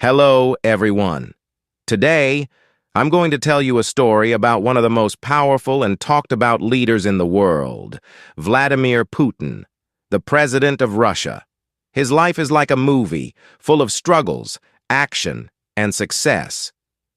Hello, everyone. Today, I'm going to tell you a story about one of the most powerful and talked about leaders in the world, Vladimir Putin, the president of Russia. His life is like a movie, full of struggles, action, and success.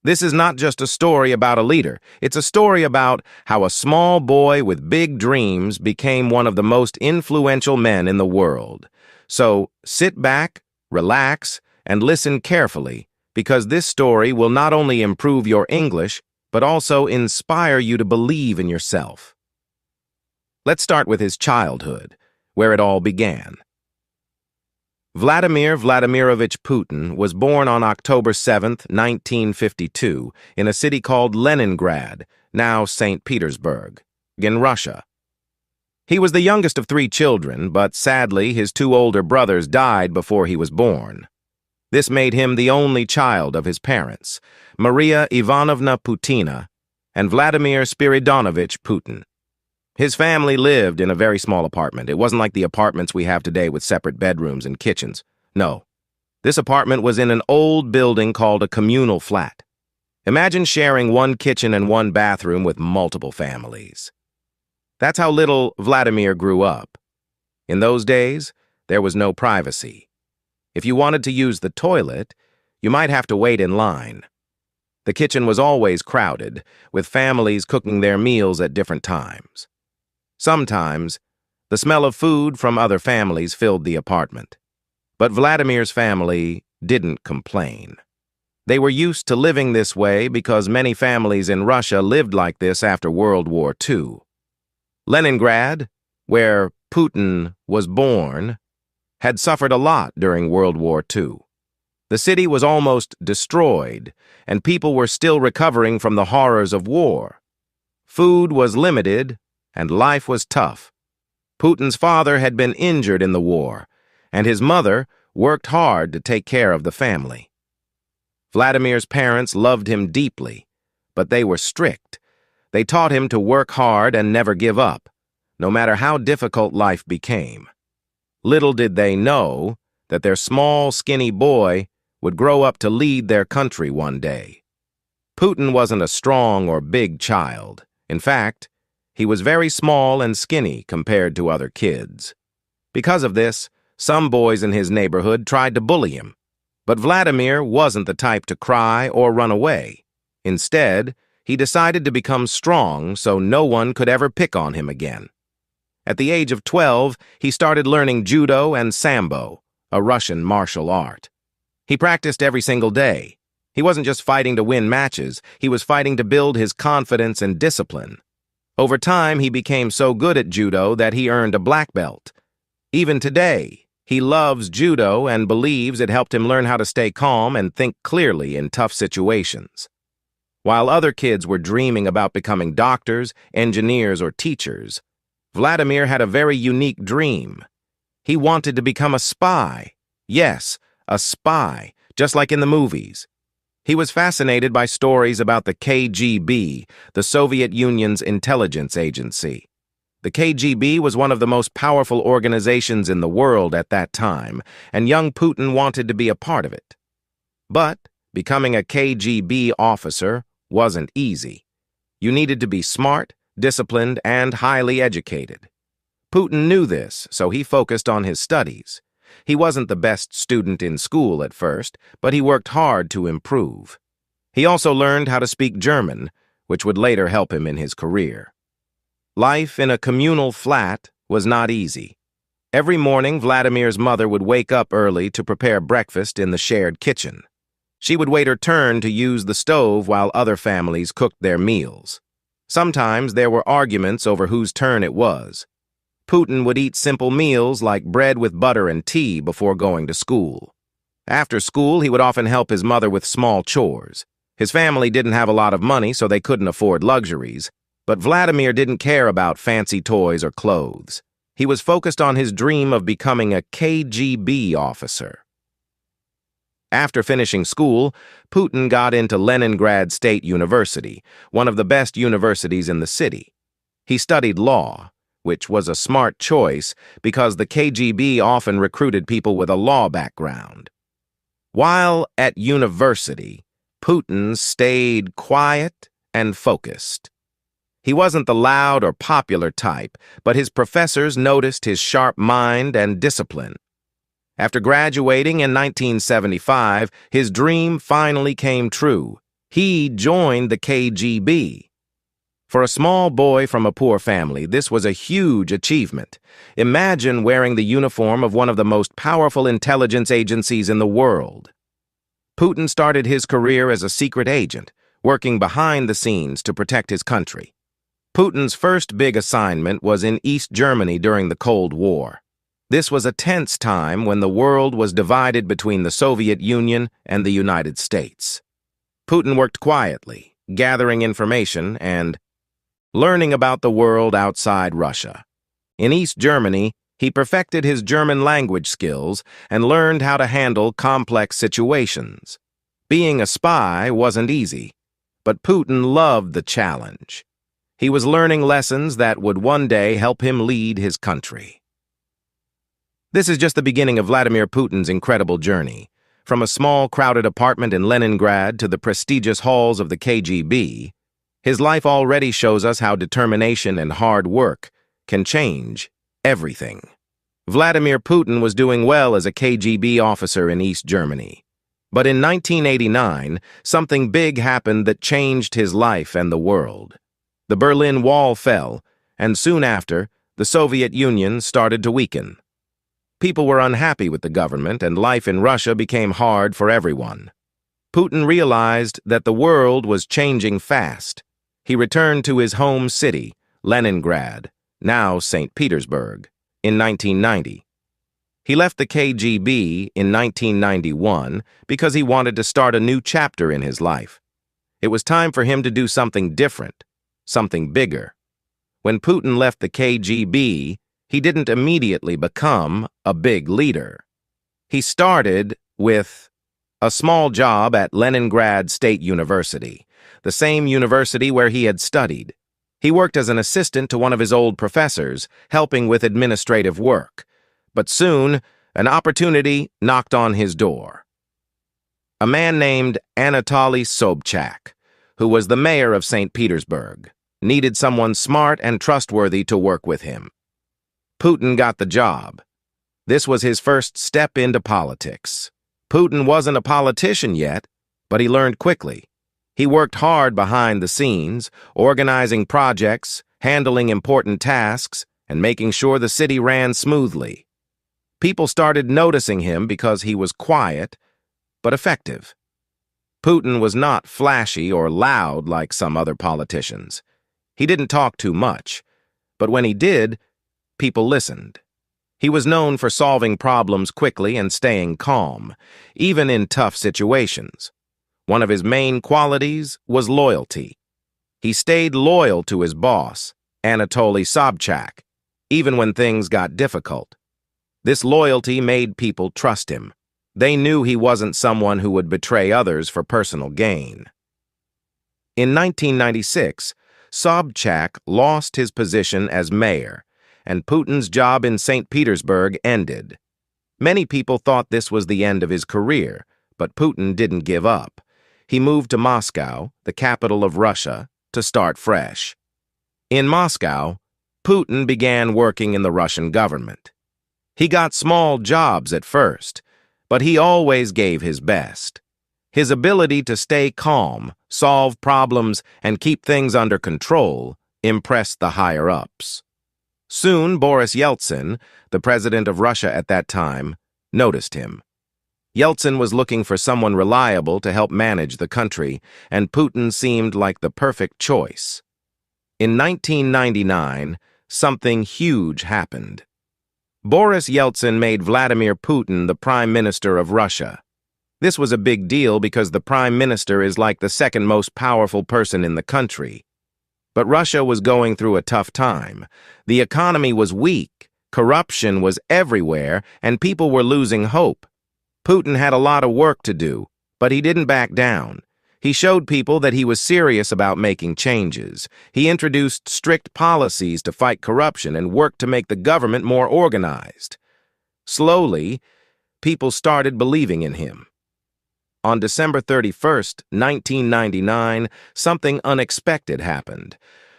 This is not just a story about a leader. It's a story about how a small boy with big dreams became one of the most influential men in the world. So, sit back, relax, and listen carefully, because this story will not only improve your English, but also inspire you to believe in yourself. Let's start with his childhood, where it all began. Vladimir Vladimirovich Putin was born on October 7, 1952, in a city called Leningrad, now St. Petersburg, in Russia. He was the youngest of 3 children, but sadly his 2 older brothers died before he was born. This made him the only child of his parents, Maria Ivanovna Putina and Vladimir Spiridonovich Putin. His family lived in a very small apartment. It wasn't like the apartments we have today with separate bedrooms and kitchens. No, this apartment was in an old building called a communal flat. Imagine sharing 1 kitchen and 1 bathroom with multiple families. That's how little Vladimir grew up. In those days, there was no privacy. If you wanted to use the toilet, you might have to wait in line. The kitchen was always crowded, with families cooking their meals at different times. Sometimes, the smell of food from other families filled the apartment. But Vladimir's family didn't complain. They were used to living this way because many families in Russia lived like this after World War II. Leningrad, where Putin was born, had suffered a lot during World War II. The city was almost destroyed, and people were still recovering from the horrors of war. Food was limited, and life was tough. Putin's father had been injured in the war, and his mother worked hard to take care of the family. Vladimir's parents loved him deeply, but they were strict. They taught him to work hard and never give up, no matter how difficult life became. Little did they know that their small, skinny boy would grow up to lead their country one day. Putin wasn't a strong or big child. In fact, he was very small and skinny compared to other kids. Because of this, some boys in his neighborhood tried to bully him. But Vladimir wasn't the type to cry or run away. Instead, he decided to become strong so no one could ever pick on him again. At the age of 12, he started learning judo and sambo, a Russian martial art. He practiced every single day. He wasn't just fighting to win matches, he was fighting to build his confidence and discipline. Over time, he became so good at judo that he earned a black belt. Even today, he loves judo and believes it helped him learn how to stay calm and think clearly in tough situations. While other kids were dreaming about becoming doctors, engineers, or teachers, Vladimir had a very unique dream. He wanted to become a spy. Yes, a spy, just like in the movies. He was fascinated by stories about the KGB, the Soviet Union's intelligence agency. The KGB was one of the most powerful organizations in the world at that time, and young Putin wanted to be a part of it. But becoming a KGB officer wasn't easy. You needed to be smart, disciplined, and highly educated. Putin knew this, so he focused on his studies. He wasn't the best student in school at first, but he worked hard to improve. He also learned how to speak German, which would later help him in his career. Life in a communal flat was not easy. Every morning, Vladimir's mother would wake up early to prepare breakfast in the shared kitchen. She would wait her turn to use the stove while other families cooked their meals. Sometimes there were arguments over whose turn it was. Putin would eat simple meals like bread with butter and tea before going to school. After school, he would often help his mother with small chores. His family didn't have a lot of money, so they couldn't afford luxuries. But Vladimir didn't care about fancy toys or clothes. He was focused on his dream of becoming a KGB officer. After finishing school, Putin got into Leningrad State University, one of the best universities in the city. He studied law, which was a smart choice because the KGB often recruited people with a law background. While at university, Putin stayed quiet and focused. He wasn't the loud or popular type, but his professors noticed his sharp mind and discipline. After graduating in 1975, his dream finally came true. He joined the KGB. For a small boy from a poor family, this was a huge achievement. Imagine wearing the uniform of one of the most powerful intelligence agencies in the world. Putin started his career as a secret agent, working behind the scenes to protect his country. Putin's first big assignment was in East Germany during the Cold War. This was a tense time when the world was divided between the Soviet Union and the United States. Putin worked quietly, gathering information and learning about the world outside Russia. In East Germany, he perfected his German language skills and learned how to handle complex situations. Being a spy wasn't easy, but Putin loved the challenge. He was learning lessons that would one day help him lead his country. This is just the beginning of Vladimir Putin's incredible journey. From a small, crowded apartment in Leningrad to the prestigious halls of the KGB, his life already shows us how determination and hard work can change everything. Vladimir Putin was doing well as a KGB officer in East Germany. But in 1989, something big happened that changed his life and the world. The Berlin Wall fell, and soon after, the Soviet Union started to weaken. People were unhappy with the government, and life in Russia became hard for everyone. Putin realized that the world was changing fast. He returned to his home city, Leningrad, now St. Petersburg, in 1990. He left the KGB in 1991 because he wanted to start a new chapter in his life. It was time for him to do something different, something bigger. When Putin left the KGB, he didn't immediately become a big leader. He started with a small job at Leningrad State University, the same university where he had studied. He worked as an assistant to one of his old professors, helping with administrative work. But soon, an opportunity knocked on his door. A man named Anatoly Sobchak, who was the mayor of St. Petersburg, needed someone smart and trustworthy to work with him. Putin got the job. This was his first step into politics. Putin wasn't a politician yet, but he learned quickly. He worked hard behind the scenes, organizing projects, handling important tasks, and making sure the city ran smoothly. People started noticing him because he was quiet, but effective. Putin was not flashy or loud like some other politicians. He didn't talk too much, but when he did, people listened. He was known for solving problems quickly and staying calm, even in tough situations. One of his main qualities was loyalty. He stayed loyal to his boss, Anatoly Sobchak, even when things got difficult. This loyalty made people trust him. They knew he wasn't someone who would betray others for personal gain. In 1996, Sobchak lost his position as mayor, and Putin's job in St. Petersburg ended. Many people thought this was the end of his career, but Putin didn't give up. He moved to Moscow, the capital of Russia, to start fresh. In Moscow, Putin began working in the Russian government. He got small jobs at first, but he always gave his best. His ability to stay calm, solve problems, and keep things under control impressed the higher-ups. Soon, Boris Yeltsin, the president of Russia at that time, noticed him. Yeltsin was looking for someone reliable to help manage the country, and Putin seemed like the perfect choice. In 1999, something huge happened. Boris Yeltsin made Vladimir Putin the Prime Minister of Russia. This was a big deal because the Prime Minister is like the second most powerful person in the country. But Russia was going through a tough time. The economy was weak, corruption was everywhere, and people were losing hope. Putin had a lot of work to do, but he didn't back down. He showed people that he was serious about making changes. He introduced strict policies to fight corruption and worked to make the government more organized. Slowly, people started believing in him. On December 31st, 1999, something unexpected happened.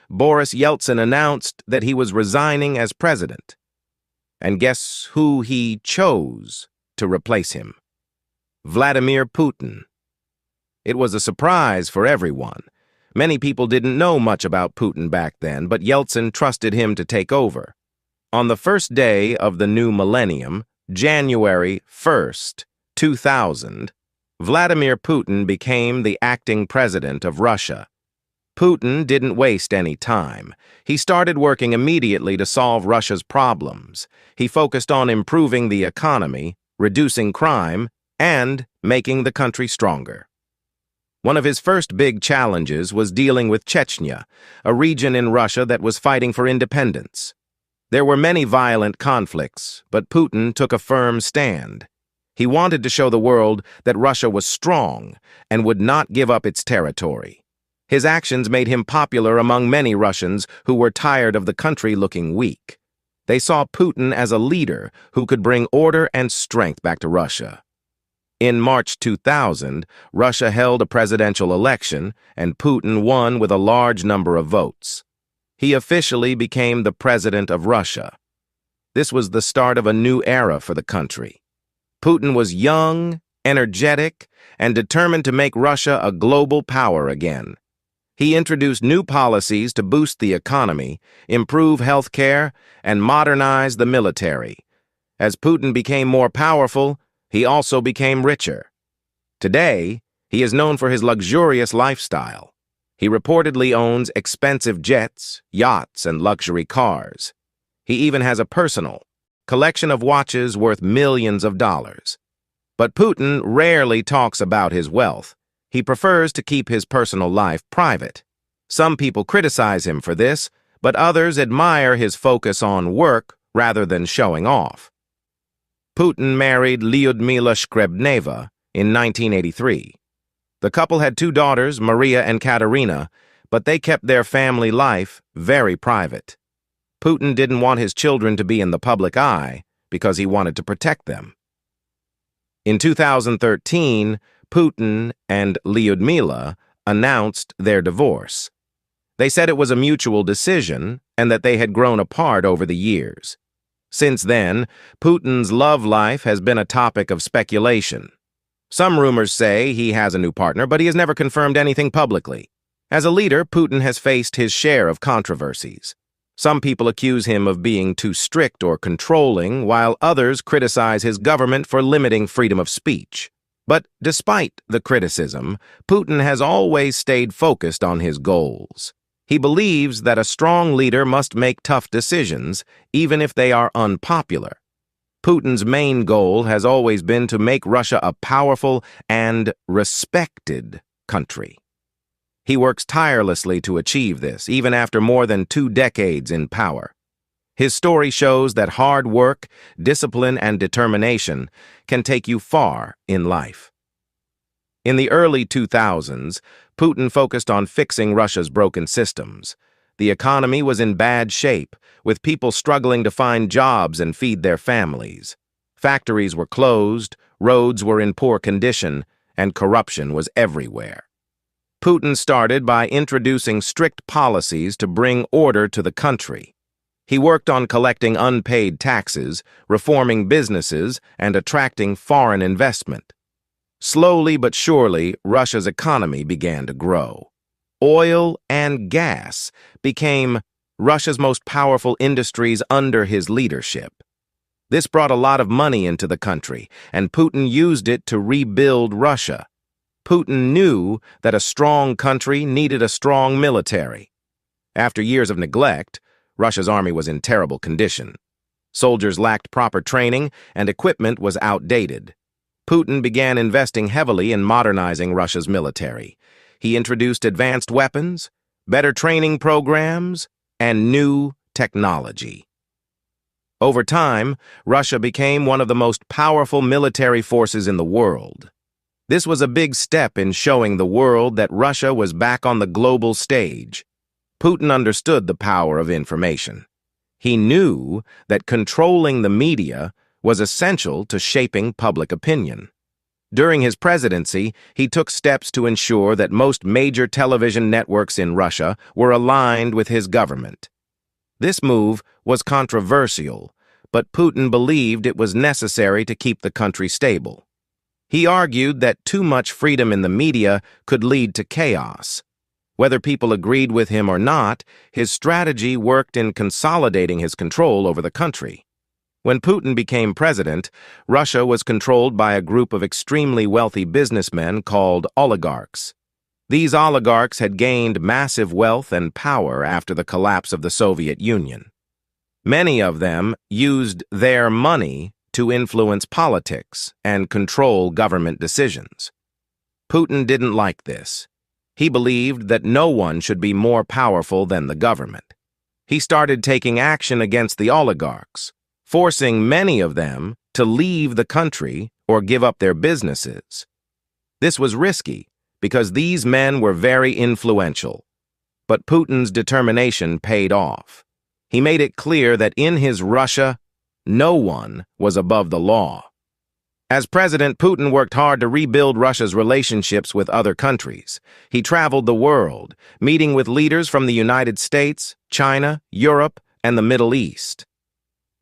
Boris Yeltsin announced that he was resigning as president. And guess who he chose to replace him? Vladimir Putin. It was a surprise for everyone. Many people didn't know much about Putin back then, but Yeltsin trusted him to take over. On the first day of the new millennium, January 1st, 2000, Vladimir Putin became the acting president of Russia. Putin didn't waste any time. He started working immediately to solve Russia's problems. He focused on improving the economy, reducing crime, and making the country stronger. One of his first big challenges was dealing with Chechnya, a region in Russia that was fighting for independence. There were many violent conflicts, but Putin took a firm stand. He wanted to show the world that Russia was strong and would not give up its territory. His actions made him popular among many Russians who were tired of the country looking weak. They saw Putin as a leader who could bring order and strength back to Russia. In March 2000, Russia held a presidential election, and Putin won with a large number of votes. He officially became the president of Russia. This was the start of a new era for the country. Putin was young, energetic, and determined to make Russia a global power again. He introduced new policies to boost the economy, improve healthcare, and modernize the military. As Putin became more powerful, he also became richer. Today, he is known for his luxurious lifestyle. He reportedly owns expensive jets, yachts, and luxury cars. He even has a personal collection of watches worth millions of dollars. But Putin rarely talks about his wealth. He prefers to keep his personal life private. Some people criticize him for this, but others admire his focus on work rather than showing off. Putin married Lyudmila Shkrebneva in 1983. The couple had two daughters, Maria and Katerina, but they kept their family life very private. Putin didn't want his children to be in the public eye because he wanted to protect them. In 2013, Putin and Lyudmila announced their divorce. They said it was a mutual decision and that they had grown apart over the years. Since then, Putin's love life has been a topic of speculation. Some rumors say he has a new partner, but he has never confirmed anything publicly. As a leader, Putin has faced his share of controversies. Some people accuse him of being too strict or controlling, while others criticize his government for limiting freedom of speech. But despite the criticism, Putin has always stayed focused on his goals. He believes that a strong leader must make tough decisions, even if they are unpopular. Putin's main goal has always been to make Russia a powerful and respected country. He works tirelessly to achieve this, even after more than 2 decades in power. His story shows that hard work, discipline, and determination can take you far in life. In the early 2000s, Putin focused on fixing Russia's broken systems. The economy was in bad shape, with people struggling to find jobs and feed their families. Factories were closed, roads were in poor condition, and corruption was everywhere. Putin started by introducing strict policies to bring order to the country. He worked on collecting unpaid taxes, reforming businesses, and attracting foreign investment. Slowly but surely, Russia's economy began to grow. Oil and gas became Russia's most powerful industries under his leadership. This brought a lot of money into the country, and Putin used it to rebuild Russia. Putin knew that a strong country needed a strong military. After years of neglect, Russia's army was in terrible condition. Soldiers lacked proper training, and equipment was outdated. Putin began investing heavily in modernizing Russia's military. He introduced advanced weapons, better training programs, and new technology. Over time, Russia became one of the most powerful military forces in the world. This was a big step in showing the world that Russia was back on the global stage. Putin understood the power of information. He knew that controlling the media was essential to shaping public opinion. During his presidency, he took steps to ensure that most major television networks in Russia were aligned with his government. This move was controversial, but Putin believed it was necessary to keep the country stable. He argued that too much freedom in the media could lead to chaos. Whether people agreed with him or not, his strategy worked in consolidating his control over the country. When Putin became president, Russia was controlled by a group of extremely wealthy businessmen called oligarchs. These oligarchs had gained massive wealth and power after the collapse of the Soviet Union. Many of them used their money to influence politics and control government decisions. Putin didn't like this. He believed that no one should be more powerful than the government. He started taking action against the oligarchs, forcing many of them to leave the country or give up their businesses. This was risky because these men were very influential, but Putin's determination paid off. He made it clear that in his Russia, no one was above the law. As president, Putin worked hard to rebuild Russia's relationships with other countries. He traveled the world, meeting with leaders from the United States, China, Europe, and the Middle East.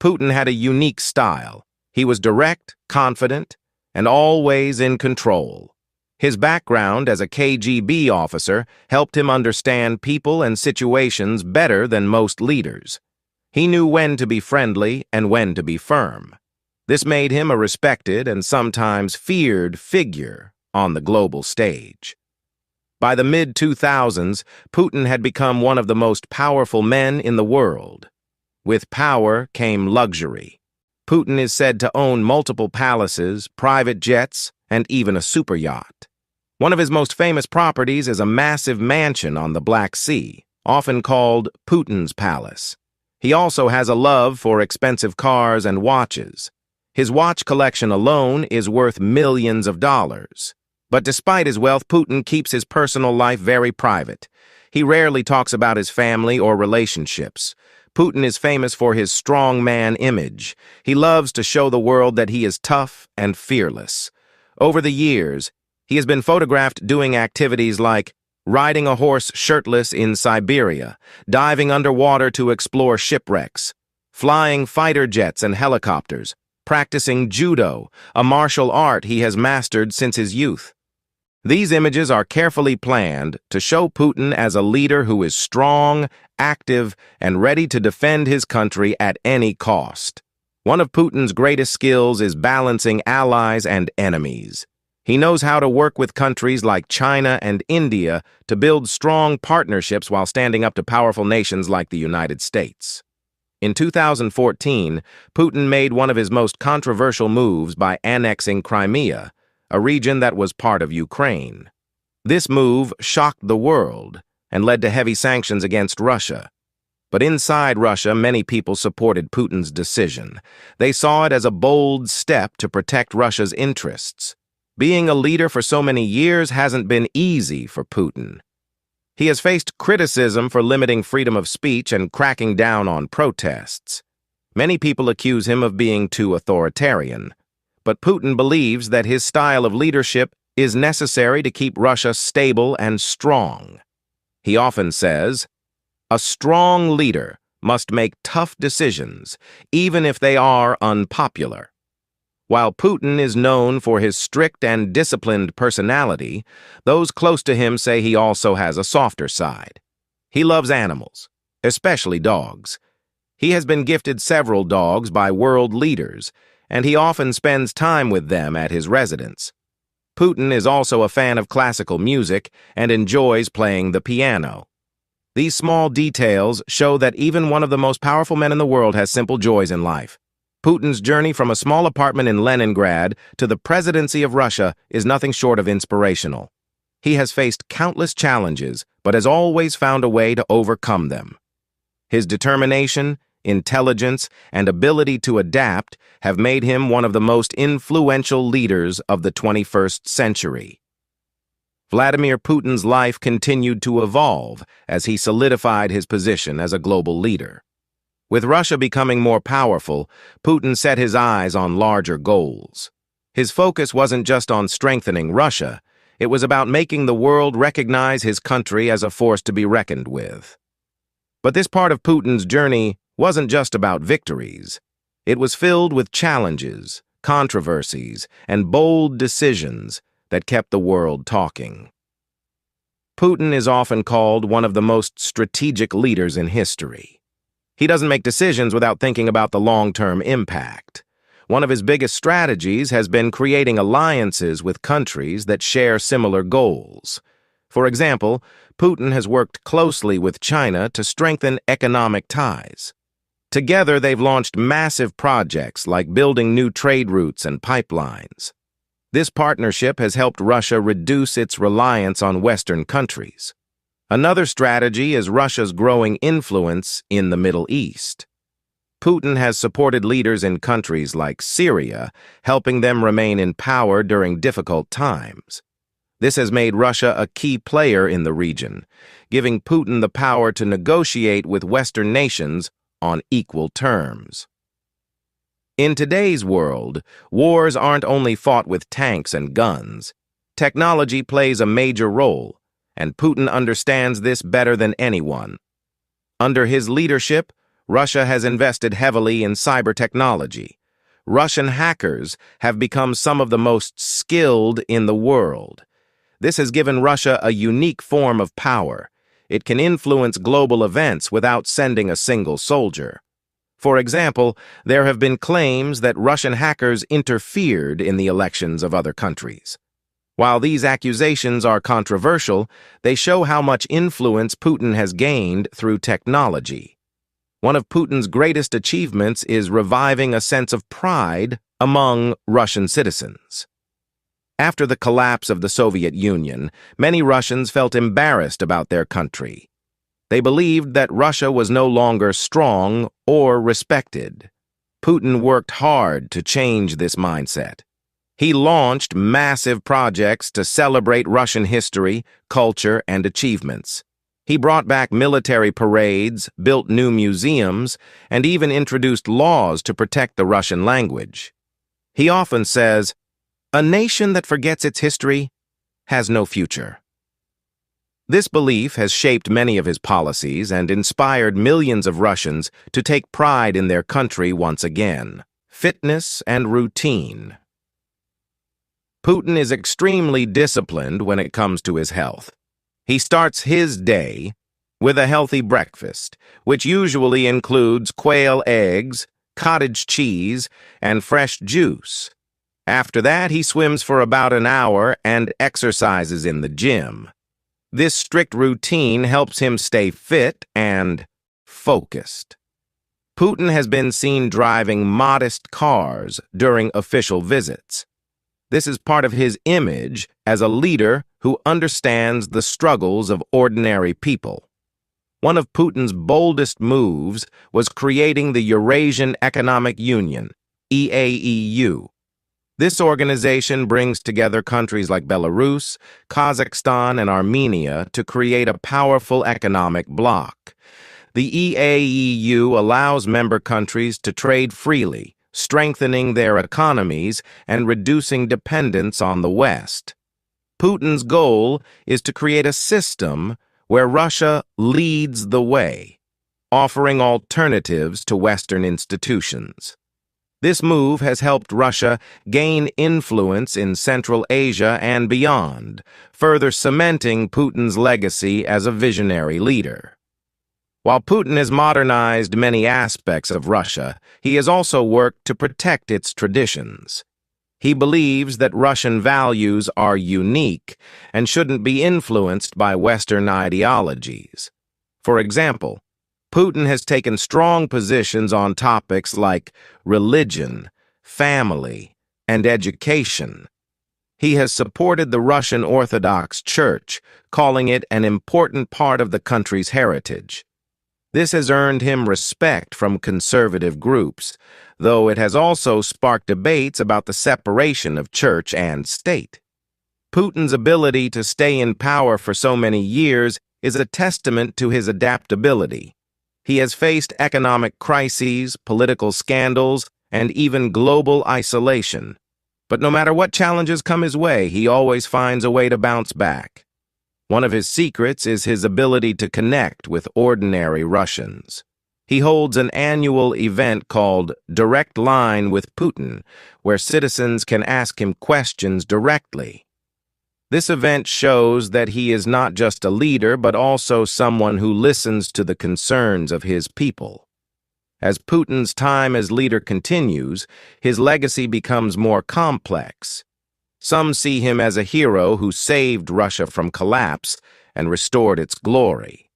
Putin had a unique style. He was direct, confident, and always in control. His background as a KGB officer helped him understand people and situations better than most leaders. He knew when to be friendly and when to be firm. This made him a respected and sometimes feared figure on the global stage. By the mid-2000s, Putin had become one of the most powerful men in the world. With power came luxury. Putin is said to own multiple palaces, private jets, and even a superyacht. One of his most famous properties is a massive mansion on the Black Sea, often called Putin's Palace. He also has a love for expensive cars and watches. His watch collection alone is worth millions of dollars. But despite his wealth, Putin keeps his personal life very private. He rarely talks about his family or relationships. Putin is famous for his strongman image. He loves to show the world that he is tough and fearless. Over the years, he has been photographed doing activities like riding a horse shirtless in Siberia, diving underwater to explore shipwrecks, flying fighter jets and helicopters, practicing judo, a martial art he has mastered since his youth. These images are carefully planned to show Putin as a leader who is strong, active, and ready to defend his country at any cost. One of Putin's greatest skills is balancing allies and enemies. He knows how to work with countries like China and India to build strong partnerships while standing up to powerful nations like the United States. In 2014, Putin made one of his most controversial moves by annexing Crimea, a region that was part of Ukraine. This move shocked the world and led to heavy sanctions against Russia. But inside Russia, many people supported Putin's decision. They saw it as a bold step to protect Russia's interests. Being a leader for so many years hasn't been easy for Putin. He has faced criticism for limiting freedom of speech and cracking down on protests. Many people accuse him of being too authoritarian. But Putin believes that his style of leadership is necessary to keep Russia stable and strong. He often says, "A strong leader must make tough decisions, even if they are unpopular." While Putin is known for his strict and disciplined personality, those close to him say he also has a softer side. He loves animals, especially dogs. He has been gifted several dogs by world leaders, and he often spends time with them at his residence. Putin is also a fan of classical music and enjoys playing the piano. These small details show that even one of the most powerful men in the world has simple joys in life. Putin's journey from a small apartment in Leningrad to the presidency of Russia is nothing short of inspirational. He has faced countless challenges, but has always found a way to overcome them. His determination, intelligence, and ability to adapt have made him one of the most influential leaders of the 21st century. Vladimir Putin's life continued to evolve as he solidified his position as a global leader. With Russia becoming more powerful, Putin set his eyes on larger goals. His focus wasn't just on strengthening Russia, it was about making the world recognize his country as a force to be reckoned with. But this part of Putin's journey wasn't just about victories. It was filled with challenges, controversies, and bold decisions that kept the world talking. Putin is often called one of the most strategic leaders in history. He doesn't make decisions without thinking about the long-term impact. One of his biggest strategies has been creating alliances with countries that share similar goals. For example, Putin has worked closely with China to strengthen economic ties. Together, they've launched massive projects like building new trade routes and pipelines. This partnership has helped Russia reduce its reliance on Western countries. Another strategy is Russia's growing influence in the Middle East. Putin has supported leaders in countries like Syria, helping them remain in power during difficult times. This has made Russia a key player in the region, giving Putin the power to negotiate with Western nations on equal terms. In today's world, wars aren't only fought with tanks and guns. Technology plays a major role, and Putin understands this better than anyone. Under his leadership, Russia has invested heavily in cyber technology. Russian hackers have become some of the most skilled in the world. This has given Russia a unique form of power. It can influence global events without sending a single soldier. For example, there have been claims that Russian hackers interfered in the elections of other countries. While these accusations are controversial, they show how much influence Putin has gained through technology. One of Putin's greatest achievements is reviving a sense of pride among Russian citizens. After the collapse of the Soviet Union, many Russians felt embarrassed about their country. They believed that Russia was no longer strong or respected. Putin worked hard to change this mindset. He launched massive projects to celebrate Russian history, culture, and achievements. He brought back military parades, built new museums, and even introduced laws to protect the Russian language. He often says, "A nation that forgets its history has no future." This belief has shaped many of his policies and inspired millions of Russians to take pride in their country once again. Fitness and routine. Putin is extremely disciplined when it comes to his health. He starts his day with a healthy breakfast, which usually includes quail eggs, cottage cheese, and fresh juice. After that, he swims for about an hour and exercises in the gym. This strict routine helps him stay fit and focused. Putin has been seen driving modest cars during official visits. This is part of his image as a leader who understands the struggles of ordinary people. One of Putin's boldest moves was creating the Eurasian Economic Union, EAEU. This organization brings together countries like Belarus, Kazakhstan, and Armenia to create a powerful economic bloc. The EAEU allows member countries to trade freely, strengthening their economies and reducing dependence on the West. Putin's goal is to create a system where Russia leads the way, offering alternatives to Western institutions. This move has helped Russia gain influence in Central Asia and beyond, further cementing Putin's legacy as a visionary leader. While Putin has modernized many aspects of Russia, he has also worked to protect its traditions. He believes that Russian values are unique and shouldn't be influenced by Western ideologies. For example, Putin has taken strong positions on topics like religion, family, and education. He has supported the Russian Orthodox Church, calling it an important part of the country's heritage. This has earned him respect from conservative groups, though it has also sparked debates about the separation of church and state. Putin's ability to stay in power for so many years is a testament to his adaptability. He has faced economic crises, political scandals, and even global isolation. But no matter what challenges come his way, he always finds a way to bounce back. One of his secrets is his ability to connect with ordinary Russians. He holds an annual event called Direct Line with Putin, where citizens can ask him questions directly. This event shows that he is not just a leader, but also someone who listens to the concerns of his people. As Putin's time as leader continues, his legacy becomes more complex. Some see him as a hero who saved Russia from collapse and restored its glory.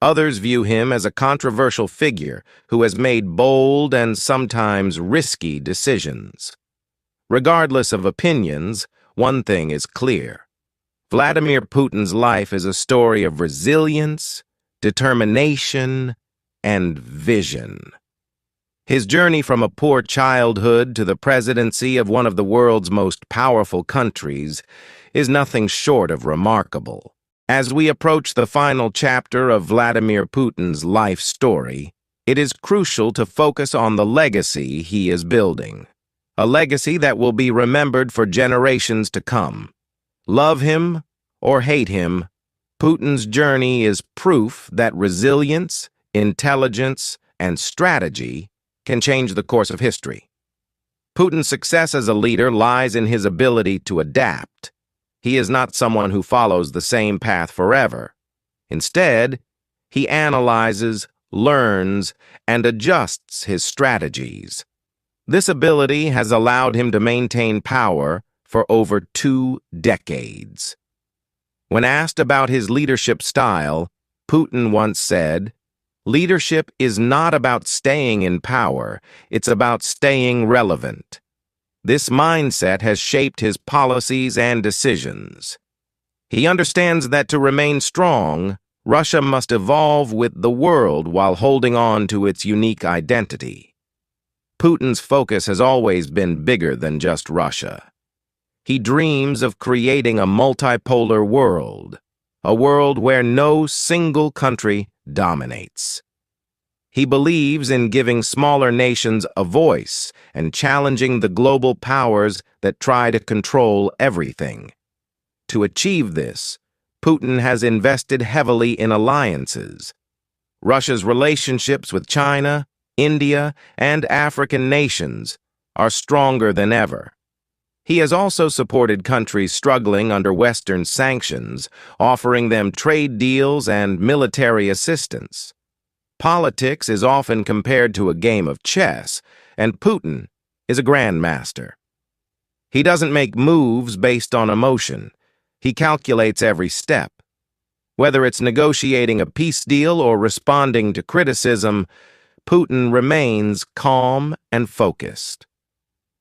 Others view him as a controversial figure who has made bold and sometimes risky decisions. Regardless of opinions, one thing is clear. Vladimir Putin's life is a story of resilience, determination, and vision. His journey from a poor childhood to the presidency of one of the world's most powerful countries is nothing short of remarkable. As we approach the final chapter of Vladimir Putin's life story, it is crucial to focus on the legacy he is building. A legacy that will be remembered for generations to come. Love him or hate him, Putin's journey is proof that resilience, intelligence, and strategy can change the course of history. Putin's success as a leader lies in his ability to adapt. He is not someone who follows the same path forever. Instead, he analyzes, learns, and adjusts his strategies. This ability has allowed him to maintain power for over 2 decades. When asked about his leadership style, Putin once said, "Leadership is not about staying in power, it's about staying relevant." This mindset has shaped his policies and decisions. He understands that to remain strong, Russia must evolve with the world while holding on to its unique identity. Putin's focus has always been bigger than just Russia. He dreams of creating a multipolar world, a world where no single country dominates. He believes in giving smaller nations a voice and challenging the global powers that try to control everything. To achieve this, Putin has invested heavily in alliances. Russia's relationships with China, India, and African nations are stronger than ever. He has also supported countries struggling under Western sanctions, offering them trade deals and military assistance. Politics is often compared to a game of chess, and Putin is a grandmaster. He doesn't make moves based on emotion. He calculates every step. Whether it's negotiating a peace deal or responding to criticism, Putin remains calm and focused.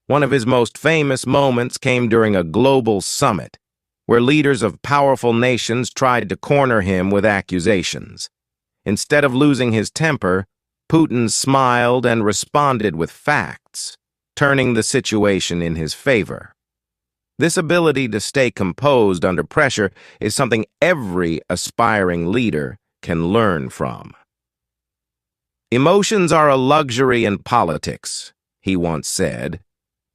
One of his most famous moments came during a global summit, where leaders of powerful nations tried to corner him with accusations. Instead of losing his temper, Putin smiled and responded with facts, turning the situation in his favor. This ability to stay composed under pressure is something every aspiring leader can learn from. "Emotions are a luxury in politics," he once said.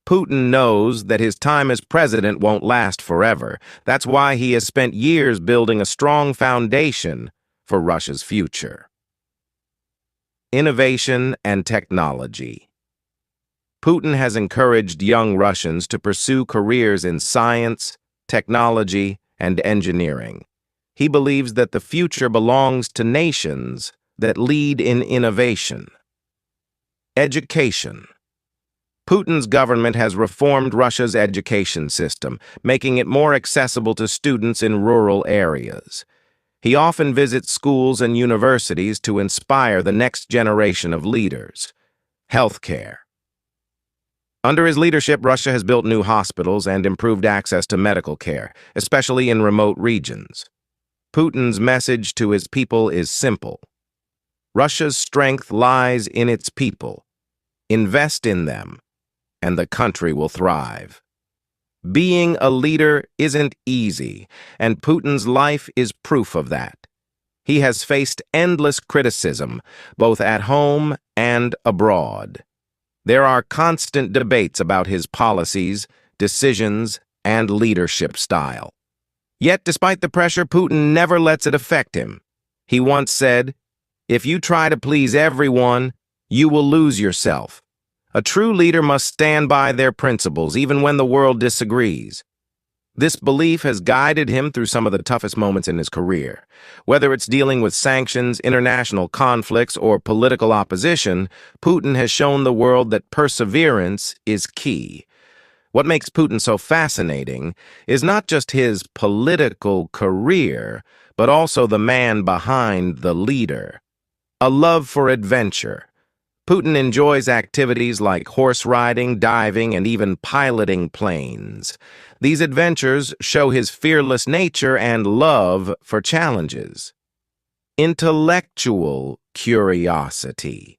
Putin knows that his time as president won't last forever. That's why he has spent years building a strong foundation for Russia's future. Innovation and technology. Putin has encouraged young Russians to pursue careers in science, technology, and engineering. He believes that the future belongs to nations that lead in innovation. Education. Putin's government has reformed Russia's education system, making it more accessible to students in rural areas. He often visits schools and universities to inspire the next generation of leaders. Healthcare. Under his leadership, Russia has built new hospitals and improved access to medical care, especially in remote regions. Putin's message to his people is simple. Russia's strength lies in its people. Invest in them, and the country will thrive. Being a leader isn't easy, and Putin's life is proof of that. He has faced endless criticism, both at home and abroad. There are constant debates about his policies, decisions, and leadership style. Yet, despite the pressure, Putin never lets it affect him. He once said, "If you try to please everyone, you will lose yourself." A true leader must stand by their principles, even when the world disagrees. This belief has guided him through some of the toughest moments in his career. Whether it's dealing with sanctions, international conflicts, or political opposition, Putin has shown the world that perseverance is key. What makes Putin so fascinating is not just his political career, but also the man behind the leader. A love for adventure. Putin enjoys activities like horse riding, diving, and even piloting planes. These adventures show his fearless nature and love for challenges. Intellectual curiosity.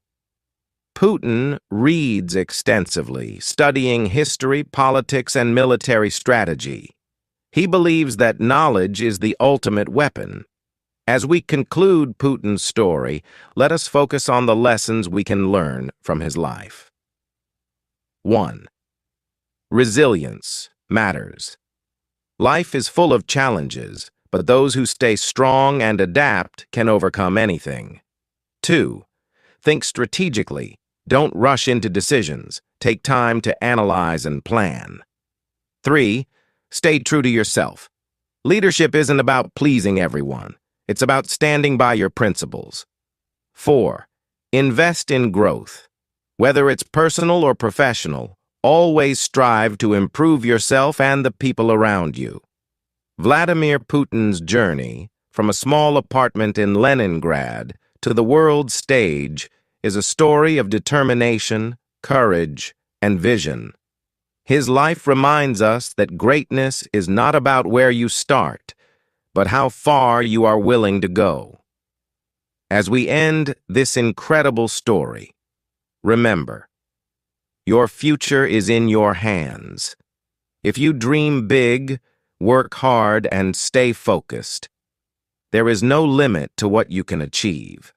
Putin reads extensively, studying history, politics, and military strategy. He believes that knowledge is the ultimate weapon. As we conclude Putin's story, let us focus on the lessons we can learn from his life. 1. Resilience matters. Life is full of challenges, but those who stay strong and adapt can overcome anything. 2. Think strategically. Don't rush into decisions. Take time to analyze and plan. 3. Stay true to yourself. Leadership isn't about pleasing everyone. It's about standing by your principles. 4. Invest in growth. Whether it's personal or professional, always strive to improve yourself and the people around you. Vladimir Putin's journey, from a small apartment in Leningrad to the world stage, is a story of determination, courage, and vision. His life reminds us that greatness is not about where you start, but how far you are willing to go. As we end this incredible story, remember, your future is in your hands. If you dream big, work hard, and stay focused, there is no limit to what you can achieve.